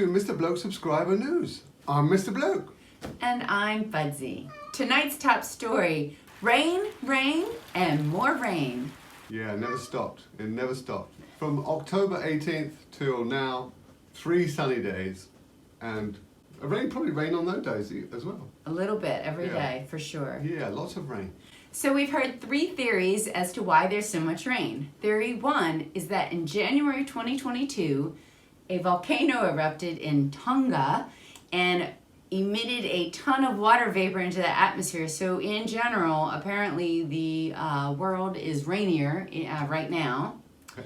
to Mr. Bloke Subscriber News. I'm Mr. Bloke. And I'm Fudzy. Tonight's top story, rain, rain, and more rain. Yeah, it never stopped. It never stopped. From October 18th till now, 3 sunny days. And probably rain on those days as well. A little bit every day, for sure. Yeah, lots of rain. So we've heard 3 theories as to why there's so much rain. Theory 1 is that in January 2022, a volcano erupted in Tonga and emitted a ton of water vapor into the atmosphere. So in general, apparently the world is rainier right now.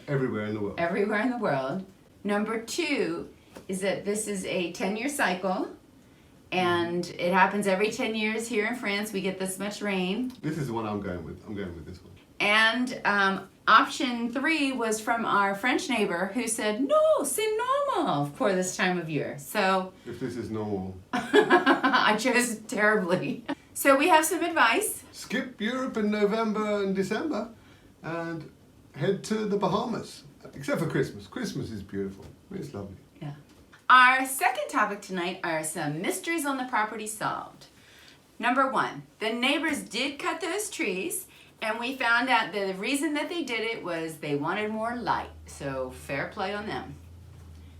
Everywhere in the world. Everywhere in the world. Number 2 is that this is a 10-year cycle. And it happens every 10 years here in France. We get this much rain. This is the one I'm going with. I'm going with this one. And option 3 was from our French neighbor who said, no, c'est normal for this time of year. So if this is normal. I chose terribly. So we have some advice. Skip Europe in November and December and head to the Bahamas. Except for Christmas. Christmas is beautiful. It's lovely. Yeah. Our second topic tonight are some mysteries on the property solved. Number 1, the neighbors did cut those trees, and we found out that the reason that they did it was they wanted more light. So fair play on them.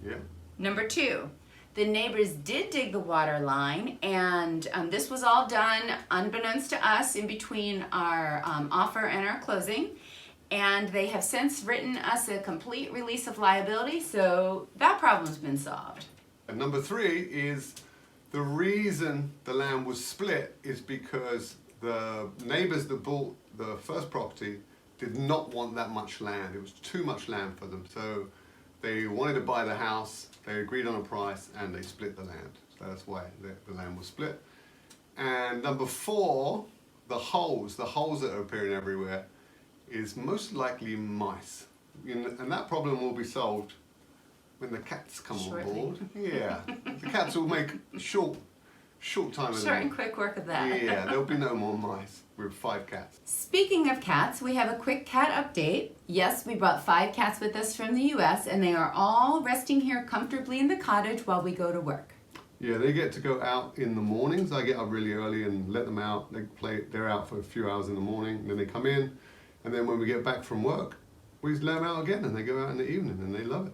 Yeah. Number 2, the neighbors did dig the water line, and this was all done unbeknownst to us in between our offer and our closing. And they have since written us a complete release of liability, so that problem's been solved. And number 3 is the reason the land was split is because the neighbors that bought the first property did not want that much land. It was too much land for them. So they wanted to buy the house, they agreed on a price, and they split the land. So that's why the land was split. And number 4, the holes that are appearing everywhere, is most likely mice. And that problem will be solved when the cats come on board. Yeah, the cats will make short time of Short and quick work of that. Yeah, there'll be no more mice with 5 cats. Speaking of cats, we have a quick cat update. Yes, we brought 5 cats with us from the US, and they are all resting here comfortably in the cottage while we go to work. Yeah, they get to go out in the mornings. I get up really early and let them out. They're out for a few hours in the morning, and then they come in. And then when we get back from work, we just let them out again, and they go out in the evening, and they love it.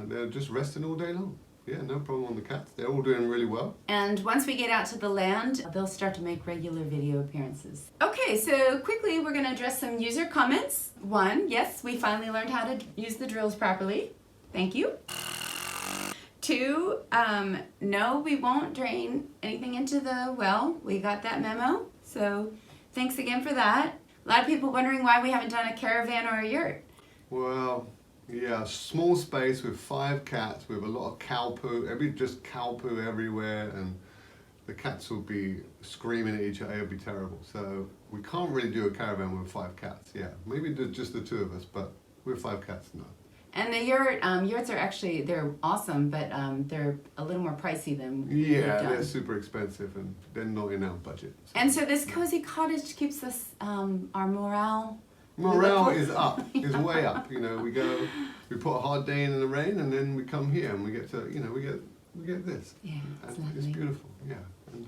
They're just resting all day long. Yeah, no problem on the cats. They're all doing really well. And once we get out to the land, they'll start to make regular video appearances. Okay, so quickly we're going to address some user comments. 1, yes, we finally learned how to use the drills properly. Thank you. 2, no, we won't drain anything into the well. We got that memo, so thanks again for that. A lot of people wondering why we haven't done a caravan or a yurt. Well, yeah, small space with 5 cats with a lot of cow poo, just cow poo everywhere, and the cats will be screaming at each other. It'll be terrible. So we can't really do a caravan with 5 cats. Yeah, maybe just the 2 of us, but with 5 cats, no. And the yurts are actually, they're awesome, but they're a little more pricey than we've done. They're super expensive and they're not in our budget. So. And so this cozy cottage keeps us, our morale. Morale is up, is way up. You know, we put a hard day in the rain, and then we come here and we get to, we get this. Yeah, it's beautiful. Yeah. And,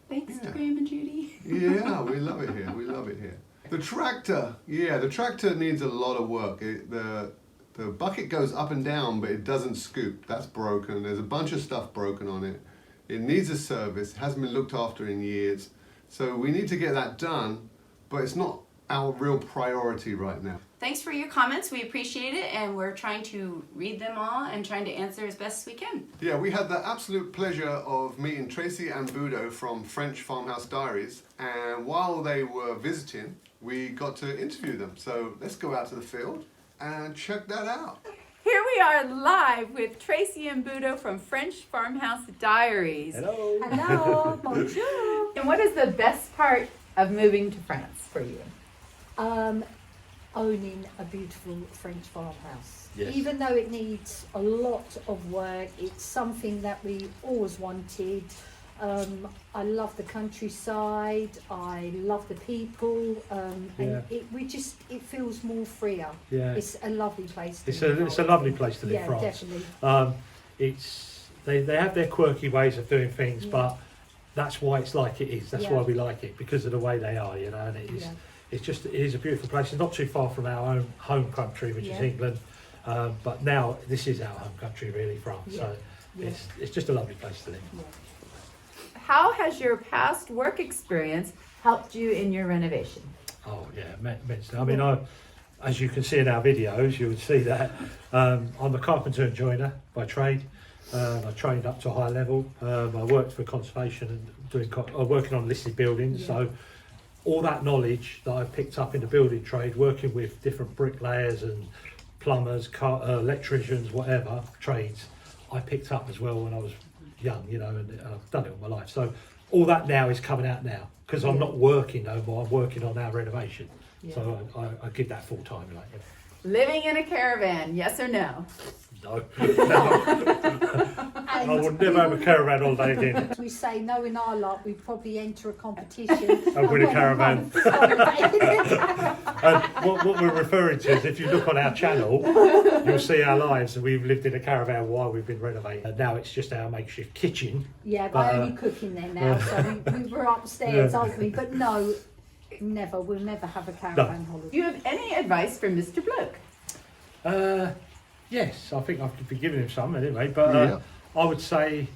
thanks to Graham and Judy. Yeah, we love it here. We love it here. The tractor needs a lot of work. The bucket goes up and down, but it doesn't scoop. That's broken. There's a bunch of stuff broken on it. It needs a service. It hasn't been looked after in years. So we need to get that done, but it's not our real priority right now. Thanks for your comments. We appreciate it, and we're trying to read them all and trying to answer as best as we can. Yeah, we had the absolute pleasure of meeting Tracy and Budo from French Farmhouse Diaries, and while they were visiting, we got to interview them. So let's go out to the field and check that out. Here we are live with Tracy and Budo from French Farmhouse Diaries. Hello. Hello. Bonjour. And what is the best part of moving to France for you? Owning a beautiful French farmhouse. Yes. Even though it needs a lot of work, it's something that we always wanted. I love the countryside, I love the people, and it feels more freer. Yeah. It's a lovely place to live. It's a lovely place to live, France. Definitely. It's They have their quirky ways of doing things, but that's why it's like it is. That's Yeah. why we like it, because of the way they are, you know. And it is, it is a beautiful place. It's not too far from our own home country, which is England. But now this is our home country, really, France. So it's just a lovely place to live. How has your past work experience helped you in your renovation? Oh yeah, immensely. I mean, as you can see in our videos, you would see that I'm a carpenter and joiner by trade. I trained up to a high level. I worked for conservation and working on listed buildings. So all that knowledge that I picked up in the building trade, working with different bricklayers and plumbers, electricians, whatever trades, I picked up as well when I was young, you know, and I've done it all my life. So all that now is coming out now, because I'm not working no more. I'm working on our renovation. So I give that full time. Like, Living in a caravan, yes or no? no, I would never have a caravan all day again. As we say, knowing our lot, we'd probably enter a competition. And win a caravan. And what we're referring to is, if you look on our channel, you'll see our lives. And we've lived in a caravan while we've been renovating. And now it's just our makeshift kitchen. Yeah, but only cooking there now. So we were upstairs, aren't we? But no, never. We'll never have a caravan holiday. Do you have any advice for Mr. Bloke? Yes, I think I've been giving him some anyway. But I would say,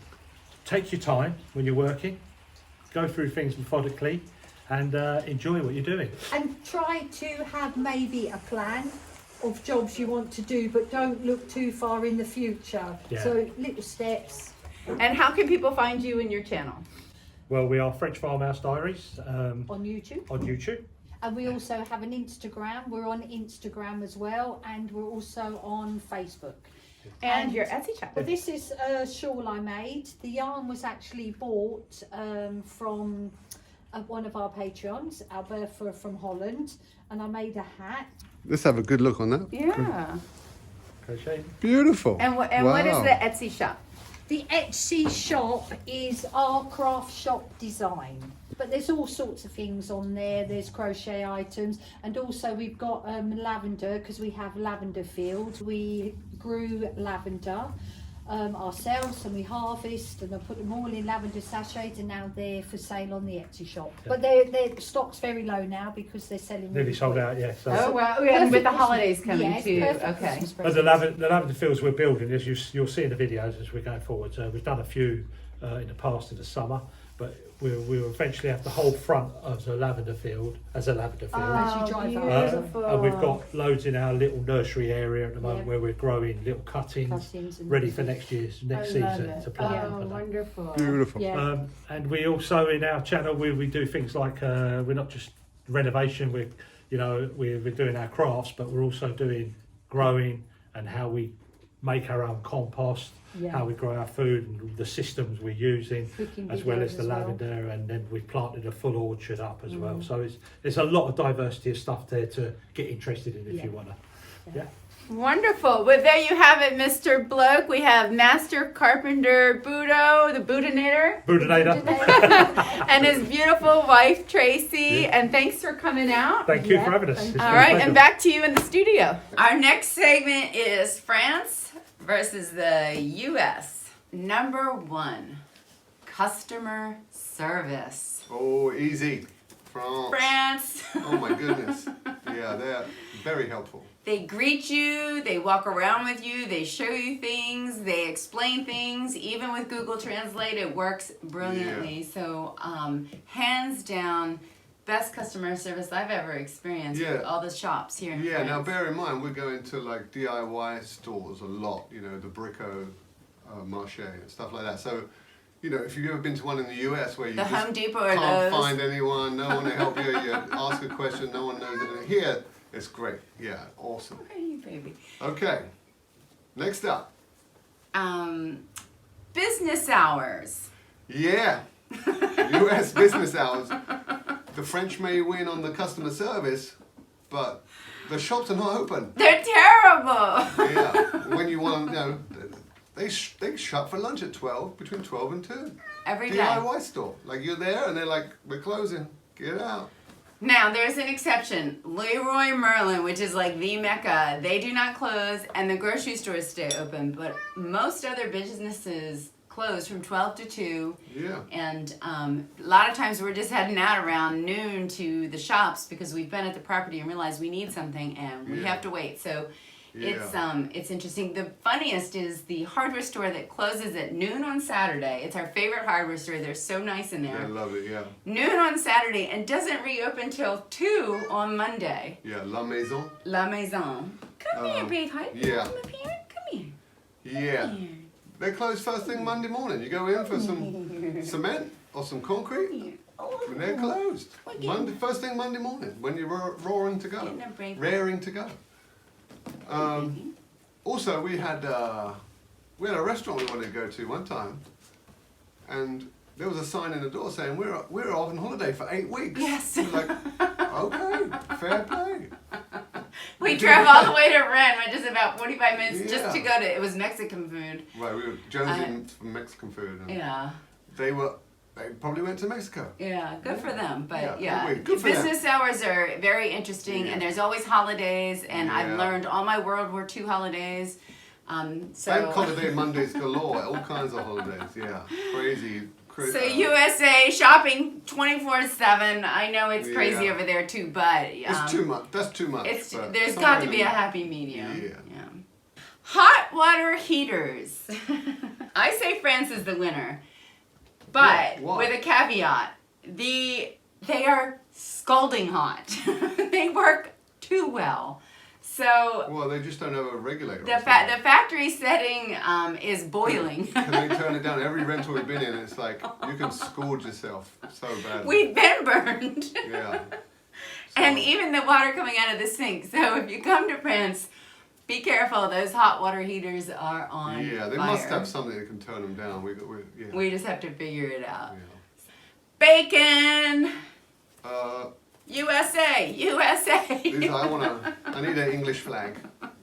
take your time when you're working. Go through things methodically. And enjoy what you're doing. And try to have maybe a plan of jobs you want to do, but don't look too far in the future. Yeah. So little steps. And how can people find you and your channel? Well, we are French Farmhouse Diaries On YouTube. on YouTube. And we also have an Instagram. We're on Instagram as well. And we're also on Facebook. And your Etsy shop. Well, this is a shawl I made. The yarn was actually bought from one of our Patreons, Alberta from Holland. And I made a hat. Let's have a good look on that. Yeah. Crochet. Beautiful. And what is the Etsy shop? The Etsy shop is our craft shop design. But there's all sorts of things on there. There's crochet items. And also we've got lavender, because we have lavender fields. We grew lavender ourselves, and we harvest, and I put them all in lavender sachets, and now they're for sale on the Etsy shop. But their stock's very low now because they're selling Nearly really sold quick. out, yeah. So. Oh, well, and with the Perfect holidays Christmas- coming yes, too. perfect Okay. Christmas But the presents. lavender fields we're building, as you'll see in the videos as we go forward. We've done a few in the past in the summer, but we'll eventually have the whole front of the lavender field as a lavender field. As you drive up. beautiful. And we've got loads in our little nursery area at the moment Yeah. where we're growing little cuttings Cuttings and- ready for next I season love it. to plant. Oh, wonderful. Beautiful. Yeah. And we also in our channel we do things like we're not just renovation. We're doing our crafts, but we're also doing growing and how we make our own compost, how we grow our food, and the systems we're using, Cooking as well videos as the as well. lavender. And then we've planted a full orchard up as well. So there's a lot of diversity of stuff there to get interested in if you want to. Yeah. Wonderful. Well, there you have it, Mr. Bloke. We have Master Carpenter Budo, the Budinator, Budinator. and his beautiful wife, Tracy. And thanks for coming out. Thank you for having us. thank It's All been a right, pleasure. and back to you in the studio. Our next segment is France versus the U.S. Number 1, customer service. Oh, easy. France. France. Oh my goodness. Yeah, they're very helpful. They greet you, they walk around with you, they show you things, they explain things. Even with Google Translate, it works brilliantly. So, hands down, best customer service I've ever experienced with all the shops here in Yeah, France. now bear in mind, we're going to like DIY stores a lot, you know, the Brico Marché and stuff like that. So, you know, if you've ever been to one in the US where you The just Home Depot or can't Lowe's. find anyone, no one to help you, you ask a question, no one knows it. Here, it's great. Yeah, awesome. Hey, baby. Okay, next up. Business hours. Yeah, US business hours. The French may win on the customer service, but the shops are not open. They're terrible. Yeah, when you want to, you know, they shut for lunch at 12, between 12 and 2. Every day. DIY store. Like you're there and they're like, we're closing, get out. Now, there's an exception. Leroy Merlin, which is like the Mecca, they do not close and the grocery stores stay open. But most other businesses closed from 12 to 2. Yeah. And a lot of times we're just heading out around noon to the shops because we've been at the property and realized we need something and we Yeah. have to wait. So Yeah. it's interesting. The funniest is the hardware store that closes at noon on Saturday. It's our favorite hardware store. They're so nice in I there. love it, yeah. Noon on Saturday and doesn't reopen till 2 on Monday. Yeah, La Maison. La Maison. Come here, big hype. yeah. Come up here. Come here. Yeah. Come here. They close first thing Monday morning. You go in for some cement or some concrete, and they're closed. First thing Monday morning when you're roaring to go. Getting a break. Raring to go. Also, we had a restaurant we wanted to go to one time, and there was a sign in the door saying we're off on holiday for 8 weeks. Yes. We're like, okay, fair play. We drove all the way to Rennes, which is about 45 minutes just to Yeah. go to, it was Mexican food. Right, we were jonesing for Mexican food. And Yeah, They probably went to Mexico. yeah, good for them. But Yeah, yeah, good for them. business hours are very interesting, Yeah. and there's always holidays, and I've Yeah. learned all my World War II holidays. Bank holiday Mondays galore, all kinds of holidays, yeah. Crazy. So USA shopping 24/7. I know it's crazy Yeah. over there too, but It's too much. That's too much. It's but there's somewhere got to in be the a middle. happy medium. Yeah. Hot water heaters. I say France is the winner, but Why? with a caveat: they are scalding hot. They work too well. So Well, they just don't have a regulator. the factory setting is boiling. Can they turn it down? Every rental we've been in, it's like you can scourge yourself so badly. We've been burned. Yeah. And So- even the water coming out of the sink. So if you come to France, be careful. Those hot water heaters are on Yeah, they fire. must have something that can turn them down. Yeah. We just have to figure it out. Yeah. Bacon! Uh, USA! USA! these I need an English flag.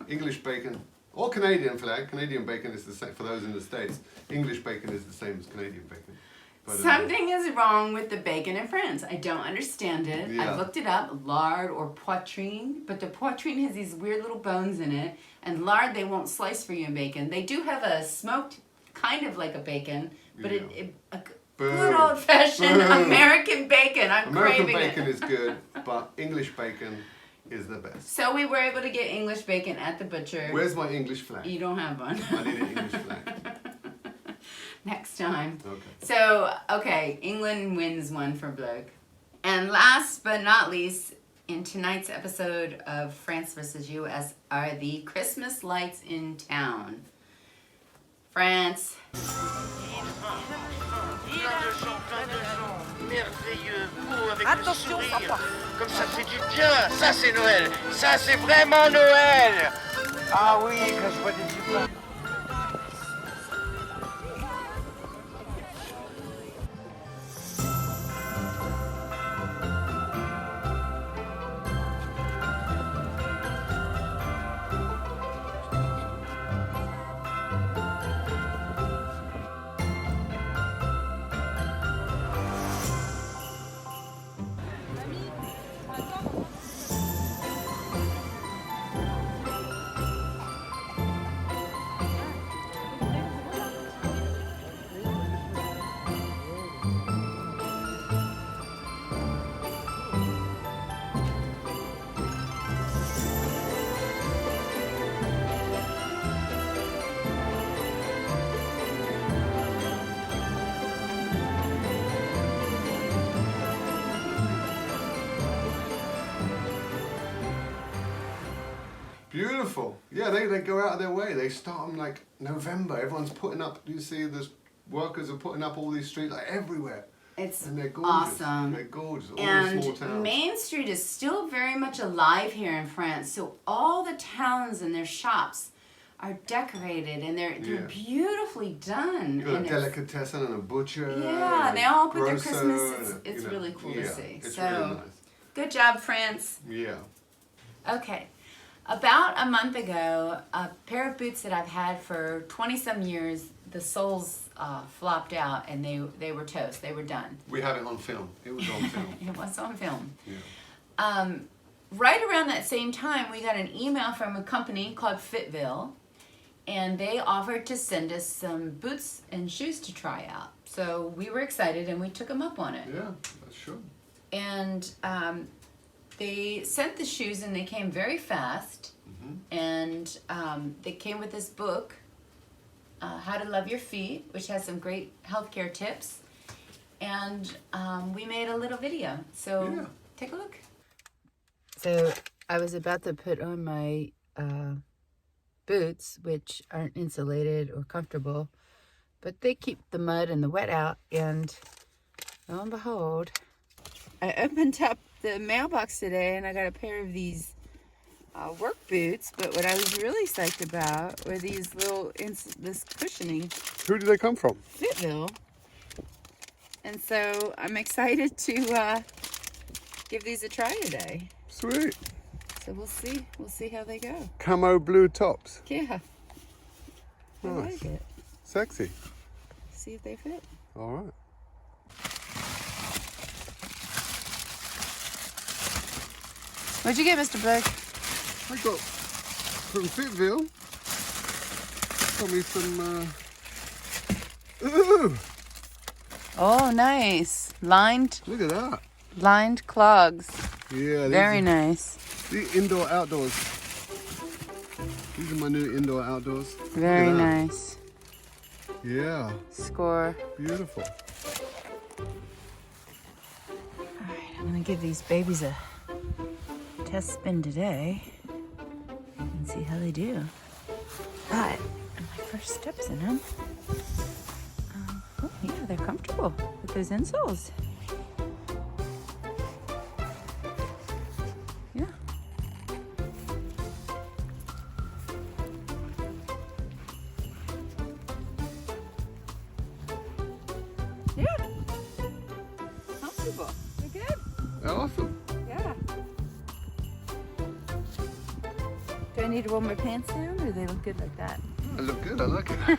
English bacon. Or Canadian flag. Canadian bacon is the same for those in the States. English bacon is the same as Canadian bacon. But, Something is wrong with the bacon in France. I don't understand it. Yeah. I've looked it up, lard or poitrine, but the poitrine has these weird little bones in it, and lard they won't slice for you in bacon. They do have a smoked, kind of like a bacon, but Yeah. a Boo. good old-fashioned Boo. American bacon. I'm American craving bacon it. is good, but English bacon is the best. So we were able to get English bacon at the butcher. Where's my English flag? You don't have one. I need an English flag. Next time. Okay. So, okay, England wins one for Bloke. And last but not least, in tonight's episode of France versus US are the Christmas lights in town. France. Merveilleux, beau, avec Attention, le sourire. papa. Comme ça fait du bien. Ça, c'est Noël. Ça, c'est vraiment Noël. Ah oui, quand je vois des yeux. Beautiful. Yeah, they go out of their way. They start them like November. Everyone's putting up, you see the workers are putting up all these streets like everywhere. It's And they're gorgeous. awesome. They're gorgeous. All the small And towns. Main Street is still very much alive here in France. So all the towns and their shops are decorated and they're Yeah. beautifully done. You've got a And it's- delicatessen and a butcher. Yeah, and they a all put their grocer Christmas. and a, It's you know, really cool to yeah, see. It's So really nice. good job, France. Yeah. Okay. About a month ago, a pair of boots that I've had for 20-some years, the soles flopped out and they were toast. They were done. We have it on film. It was on film. It was on film. Yeah. Right around that same time, we got an email from a company called Fitville, and they offered to send us some boots and shoes to try out. So we were excited and we took them up on it. Yeah, that's sure. And they sent the shoes and they came very fast. And they came with this book, How to Love Your Feet, which has some great healthcare tips. And we made a little video. So take a look. So I was about to put on my boots, which aren't insulated or comfortable, but they keep the mud and the wet out. And lo and behold, I opened up the mailbox today and I got a pair of these work boots, but what I was really psyched about were these little, this cushioning. Who did they come from? Fitville. And so I'm excited to give these a try today. Sweet. So we'll see how they go. Camo blue tops. Yeah. I Nice. like it. Sexy. See if they fit. All right. What'd you get, MrBloke? I got from Fitville. Got me some. Ooh! Oh, nice. Lined Look at that. clogs. Yeah. Very nice. The indoor outdoors. These are my new indoor outdoors. Very Look at that. nice. Yeah. Score. Beautiful. All right, I'm gonna give these babies a test spin today and see how they do. But my first steps in them. Oh yeah, they're comfortable with those insoles. Yeah. Yeah. Comfortable. They're good. Awesome. Yeah. Do I need to roll my pants down, or they look good like that? They look good. I like it. I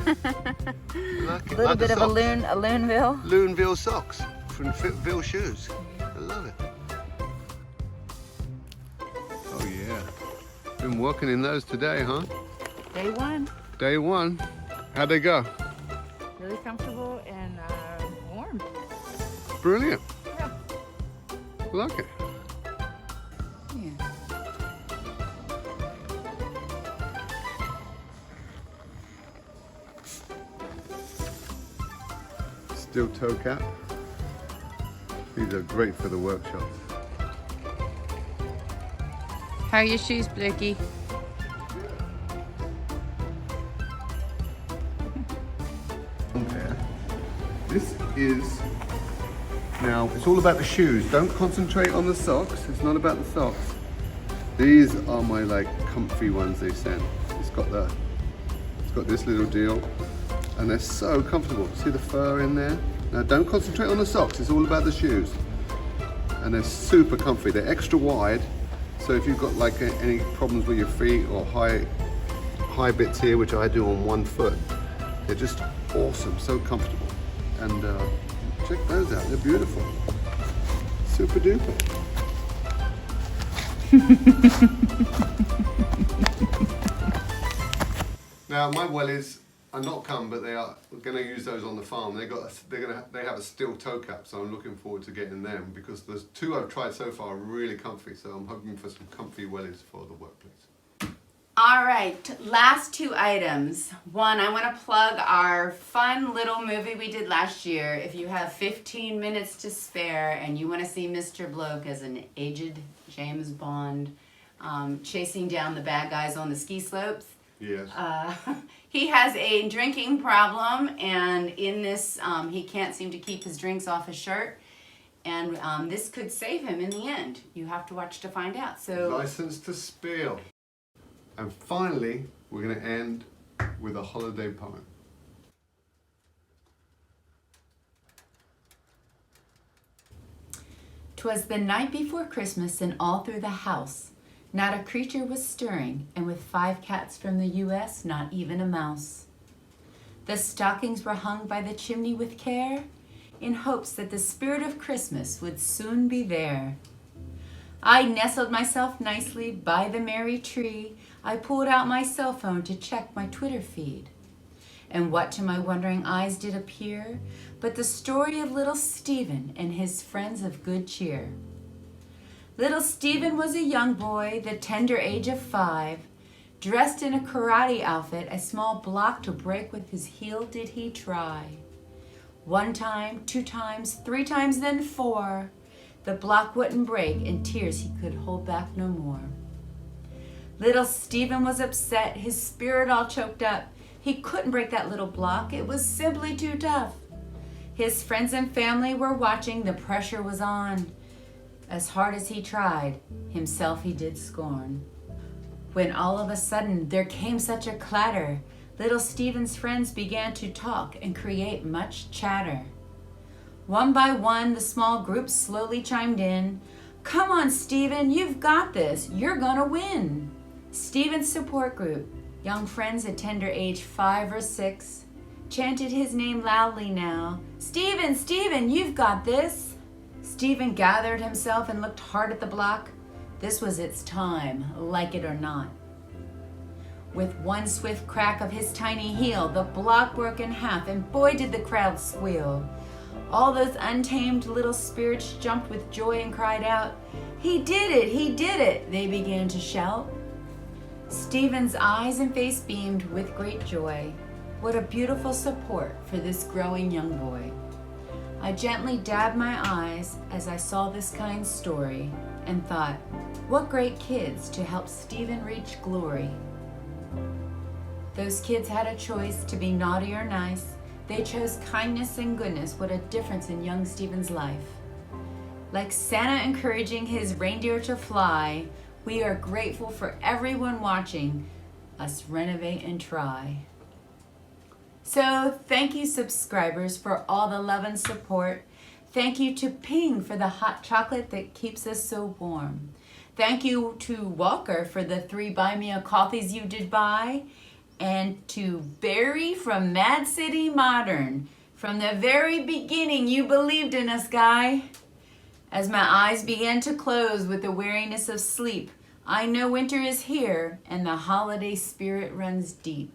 like it. A little Like the bit of a loonville. Loonville socks from Fitville shoes. I love it. Oh yeah. Been working in those today, huh? Day one. Day one. How'd they go? Really comfortable and warm. Brilliant. Yeah. I like it. Yeah. Steel toe cap. These are great for the workshops. How are your shoes, Blakey? This is, now it's all about the shoes. Don't concentrate on the socks. It's not about the socks. These are my like comfy ones they sent. It's got this little deal and they're so comfortable. See the fur in there? Now don't concentrate on the socks. It's all about the shoes. And they're super comfy. They're extra wide. So if you've got like any problems with your feet or high bits here, which I do on one foot, they're just awesome, so comfortable. And check those out, they're beautiful. Super duper. Now my wellies are not come, but they are going to use those on the farm. They have a steel toe cap, so I'm looking forward to getting them because the two I've tried so far are really comfy. So I'm hoping for some comfy wellies for the workplace. All right, last two items. One, I want to plug our fun little movie we did last year. If you have 15 minutes to spare and you want to see MrBloke as an aged James Bond chasing down the bad guys on the ski slopes. Yes. He has a drinking problem, and in this, he can't seem to keep his drinks off his shirt. And this could save him in the end. You have to watch to find out. So, License to Spill. And finally, we're going to end with a holiday poem. 'Twas the night before Christmas, and all through the house not a creature was stirring, and with 5 cats from the U.S., not even a mouse. The stockings were hung by the chimney with care, in hopes that the spirit of Christmas would soon be there. I nestled myself nicely by the merry tree. I pulled out my cell phone to check my Twitter feed. And what to my wondering eyes did appear but the story of little Stephen and his friends of good cheer. Little Stephen was a young boy, the tender age of 5, dressed in a karate outfit, a small block to break with his heel did he try. 1 time, 2 times, 3 times, then 4. The block wouldn't break, and tears he could hold back no more. Little Stephen was upset, his spirit all choked up. He couldn't break that little block, it was simply too tough. His friends and family were watching, the pressure was on. As hard as he tried, himself he did scorn. When all of a sudden there came such a clatter, little Stephen's friends began to talk and create much chatter. One by one, the small group slowly chimed in. Come on, Stephen, you've got this. You're gonna win. Stephen's support group, young friends at tender age 5 or 6, chanted his name loudly now. Stephen, Stephen, you've got this. Stephen gathered himself and looked hard at the block. This was its time, like it or not. With one swift crack of his tiny heel, the block broke in half, and boy did the crowd squeal. All those untamed little spirits jumped with joy and cried out, he did it, he did it, they began to shout. Stephen's eyes and face beamed with great joy. What a beautiful support for this growing young boy. I gently dabbed my eyes as I saw this kind story and thought, what great kids to help Stephen reach glory. Those kids had a choice to be naughty or nice. They chose kindness and goodness. What a difference in young Stephen's life. Like Santa encouraging his reindeer to fly, we are grateful for everyone watching us renovate and try. So thank you, subscribers, for all the love and support. Thank you to Ping for the hot chocolate that keeps us so warm. Thank you to Walker for the 3 Buy Me a Coffees you did buy. And to Barry from Mad City Modern. From the very beginning, you believed in us, guy. As my eyes began to close with the weariness of sleep, I know winter is here and the holiday spirit runs deep.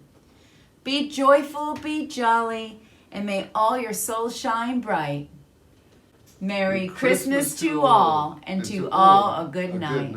Be joyful, be jolly, and may all your souls shine bright. Merry Christmas to all, and to all a good night.